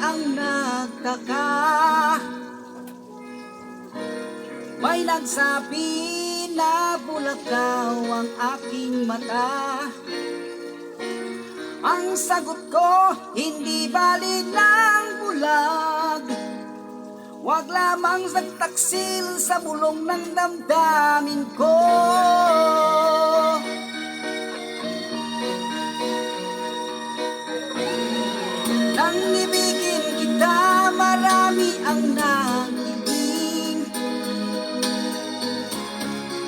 ang nagtaka. May nagsabi na bulag daw ang aking mata. Ang sagot ko, hindi bali ng bulag. Huwag lamang nagtaksil sa bulong ng damdamin ko. Nang ibigin kita, marami ang nakikinig.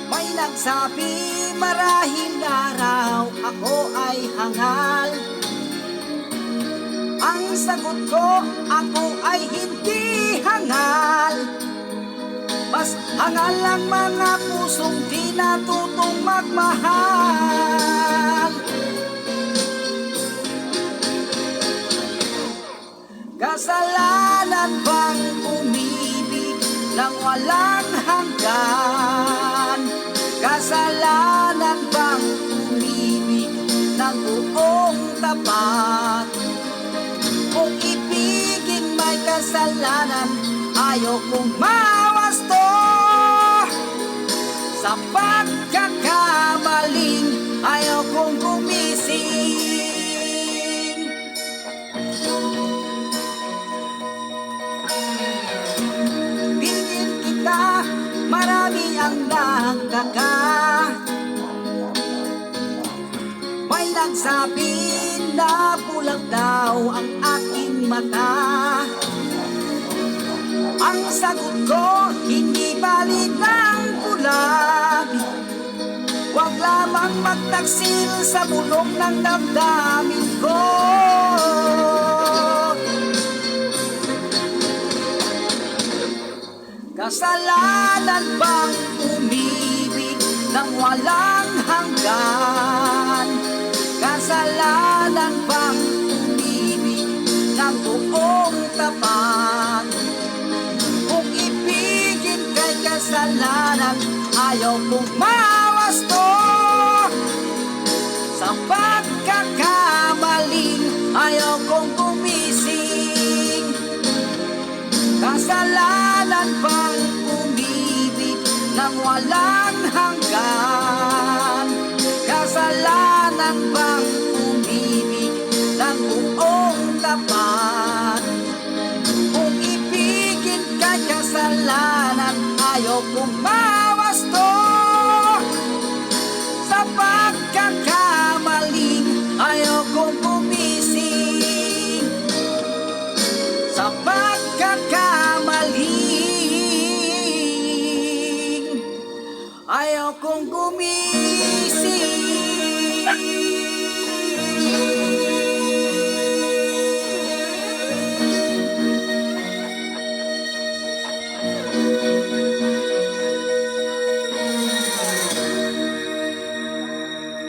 May nagsabi, marahil araw ako ay hangal. Ang sagot ko, ako ay hindi hangal. Mas hangal ang mga pusong di natutong magmahal. Kasalanan bang umibig ng walang hanggan? Kasalanan bang umibig ng buong tapat? Kung ibigin may kasalanan, ayokong mawasto. Sa pagkakamaling, ayokong gumising. Bigin kita, marami ang nagtaka. May nagsabi na bulag daw ang aking mata. Ang sagot ko, hindi bali ng bulag. Huwag lamang magtaksil sa bulong ng damdamin ko. Kasalanan bang umibig ng walang hanggan? Kasalanan bang umibig ng buong tapat? Kung ibigin kay kasalanan, ayaw kong mawasto. Sa pagkakamaling, ayaw kong gumising. Kasalanan bang umibig ng walang hanggan? Kasalanan bang umibig ng buong tapat? Kung ibigin kay kasalanan, ayaw kong mawasto. Sa pagkakamaling, ayaw kong gumising. Sa pagkakamaling, ayaw kong gumising.